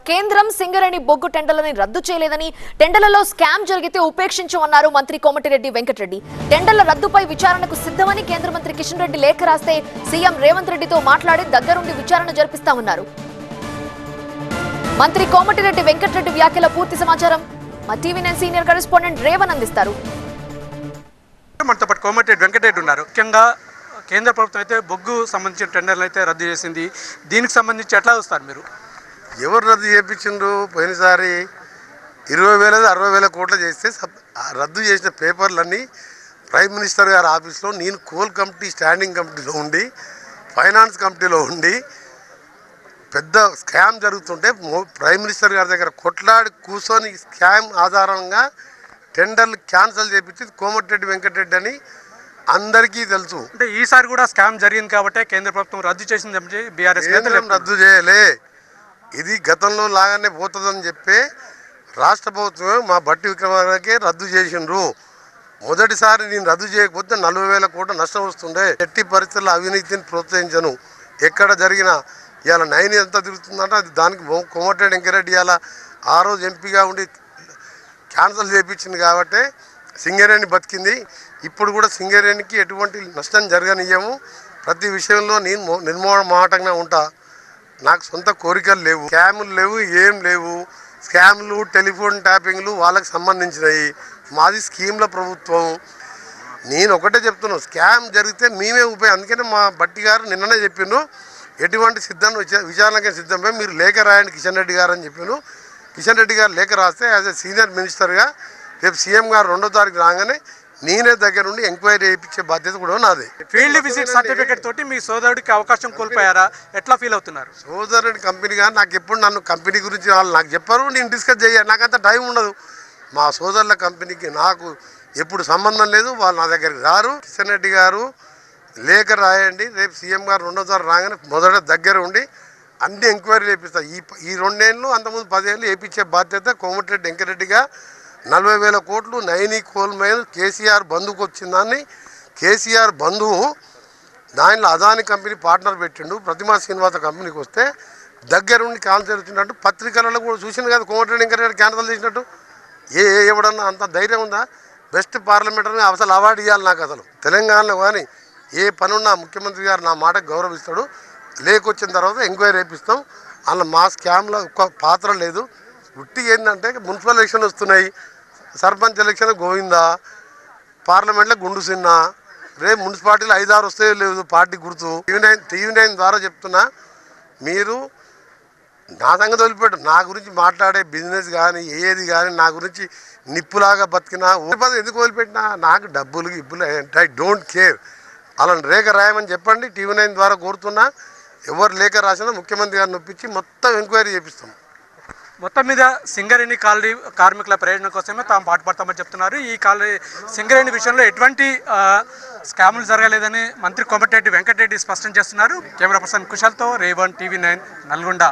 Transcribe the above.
కేంద్రం సింగరేణి బొగ్గు టెండర్లని రద్దు చేయలేదని, టెండర్లలో స్కామ్ జరిగితే ఉపేక్షించమన్నారు మంత్రి కోమటిరెడ్డి వెంకటరెడ్డి. టెండర్ల రద్దుపై విచారణకు సిద్ధమని కేంద్ర మంత్రి కిషన్ రెడ్డి లేఖ రాస్తే సీఎం రేవంత్ రెడ్డితో మాట్లాడి దగ్గరుండి విచారణ జరిపిస్తామన్నారు. మంత్రి కోమటిరెడ్డి వెంకటరెడ్డి వ్యాఖ్యల పూర్తి సమాచారం మా టీవీ9 సీనియర్ కరెస్పాండెంట్ రేవన్ అందిస్తారు. మనతో పాటు కోమటిరెడ్డి వెంకటరెడ్డి ఉన్నారు. ముఖ్యంగా కేంద్ర ప్రభుత్వం అయితే బొగ్గు సంబంధించిన టెండర్లు అయితే రద్దు చేసింది. దీనికి సంబంధించి ఎట్లా చూస్తారు మీరు? ఎవరు రద్దు చేయించిండ్రు? పోయినసారి 20,000 60,000 కోట్లు చేస్తే రద్దు చేసిన పేపర్లన్నీ ప్రైమ్ మినిస్టర్ గారి ఆఫీస్లో, నేను కోల్ కమిటీ స్టాండింగ్ కమిటీలో ఉండి, ఫైనాన్స్ కమిటీలో ఉండి, పెద్ద స్కామ్ జరుగుతుంటే ప్రైమ్ మినిస్టర్ గారి దగ్గర కొట్లాడి కూర్చొని స్కామ్ ఆధారంగా టెండర్లు క్యాన్సిల్ చేయించింది కోమటిరెడ్డి వెంకటరెడ్డి అని అందరికీ తెలుసు. అంటే ఈసారి కూడా స్కామ్ జరిగింది కాబట్టి కేంద్ర ప్రభుత్వం రద్దు చేసింది. బీఆర్ఎస్ రద్దు చేయలే, ఇది గతంలో లాగానే పోతుందని చెప్పి రాష్ట్ర ప్రభుత్వమే మా బట్టి విక్రమార్కే రద్దు చేసిండ్రు. మొదటిసారి నేను రద్దు చేయకపోతే 40,000 కోట్ల నష్టం వస్తుండే. ఎట్టి పరిస్థితుల్లో అవినీతిని ప్రోత్సహించను. ఎక్కడ జరిగినా ఇవాళ నైని ఎంత తిరుగుతుందంటే అది దానికి కోమటిరెడ్డి వెంకటరెడ్డి ఇవాళ ఆ రోజు ఎంపీగా ఉండి క్యాన్సల్ చేయించింది కాబట్టి సింగరేణి బతికింది. ఇప్పుడు కూడా సింగరేణికి ఎటువంటి నష్టం జరగనియ్యము. ప్రతి విషయంలో నేను నిర్మోహమాటంగా ఉంటా. నాకు సొంత కోరికలు లేవు, స్కాములు లేవు, ఏం లేవు. స్కామ్లు, టెలిఫోన్ ట్యాపింగ్లు వాళ్ళకి సంబంధించినవి. మాది స్కీమ్ల ప్రభుత్వం. నేను ఒకటే చెప్తున్నాను, స్కామ్ జరిగితే మేమే అందుకనే మా బట్టి గారు నిన్ననే చెప్పిండ్రు, ఎటువంటి విచారణకే సిద్ధమే, మీరు లేఖ రాయండి కిషన్ రెడ్డి గారు అని చెప్పాను. కిషన్ రెడ్డి గారు లేఖ రాస్తే యాజ్ ఎ సీనియర్ మినిస్టర్గా రేపు సీఎం గారు 2వ తారీఖు రాగానే నేనే దగ్గర నుండి ఎంక్వైరీ చేయించే బాధ్యత కూడా నాది. ఫీల్డ్ విజిట్ సర్టిఫికేట్ తోటి మీ సోదరుడికి అవకాశం కోల్పోయారా? ఎట్లా ఫీల్ అవుతున్నారు? సోదరుడి కంపెనీ కానీ నాకు ఎప్పుడు నన్ను కంపెనీ గురించి వాళ్ళు నాకు చెప్పారు, నేను డిస్కస్ చేయాలి. నాకంత టైం ఉండదు. మా సోదరుల కంపెనీకి నాకు ఎప్పుడు సంబంధం లేదు. వాళ్ళు నా దగ్గరికి రారు. కిషన్ రెడ్డి గారు లేఖ రాయండి, రేపు సీఎం గారు 2వ తారీఖు రాగానే మొదట దగ్గర ఉండి అన్ని ఎంక్వైరీ చేపిస్తారు. ఈ 2 ఏళ్ళు అంతకుముందు 10 ఏళ్ళు వేయించే బాధ్యత కోమటిరెడ్డి వెంకటరెడ్డిగా. 40,000 కోట్లు నైని కోల్ మైల్ కేసీఆర్ బంధుకు వచ్చిందాన్ని, కేసీఆర్ బంధువు దానిలో అదాని కంపెనీ పార్ట్నర్ పెట్టిండు. ప్రతిమా శ్రీనివాస కంపెనీకి వస్తే దగ్గరుండి క్యాన్సల్ వచ్చినట్టు పత్రికలలో కూడా చూసింది కదా కోమటిరెడ్డి వెంకటరెడ్డి క్యాన్సల్ చేసినట్టు. ఎవడన్నా అంత ధైర్యం ఉందా? బెస్ట్ పార్లమెంటరీని అసలు అవార్డు ఇవ్వాలి నాకు. అసలు తెలంగాణలో కానీ ఏ పనున్నా ముఖ్యమంత్రి గారు నా మాటకు గౌరవిస్తాడు. లేకొచ్చిన తర్వాత ఎంక్వైరీ చేపిస్తాం. అలా మా స్కామ్లో ఒక్క పాత్ర లేదు. ఉట్టి ఏంటంటే మున్సిపల్ ఎలక్షన్ వస్తున్నాయి, సర్పంచ్ ఎలక్షన్ గోవిందా, పార్లమెంట్లో గుండు సిన్న, రేపు మున్సిపాలిటీలో 5-6 వస్తాయో లేదు పార్టీ గుర్తు. టీవీ9 ద్వారా చెప్తున్నా, మీరు నా సంగతి వదిలిపెట్టు. నా గురించి మాట్లాడే బిజినెస్ కానీ ఏది కానీ నా గురించి నిప్పులాగా బతికినా ఎందుకు వదిలిపెట్టినా నాకు డబ్బులు ఇబ్బులు ఐ డోంట్ కేర్. అలా లేఖ రాయమని చెప్పండి. టీవీ9 ద్వారా కోరుతున్నా, ఎవరు లేఖ రాసినా ముఖ్యమంత్రి గారిని ఒప్పించి మొత్తం ఎంక్వైరీ చేపిస్తాం. మొత్తం మీద సింగరేణి కాలనీ కార్మికుల ప్రయోజనం కోసమే తాము పాటుపడతామని చెప్తున్నారు. ఈ సింగరేణి విషయంలో ఎటువంటి స్కాములు జరగలేదని మంత్రి కోమటిరెడ్డి వెంకటరెడ్డి స్పష్టం చేస్తున్నారు. Camera person కుశల్తో Revan, TV9 Nalgonda.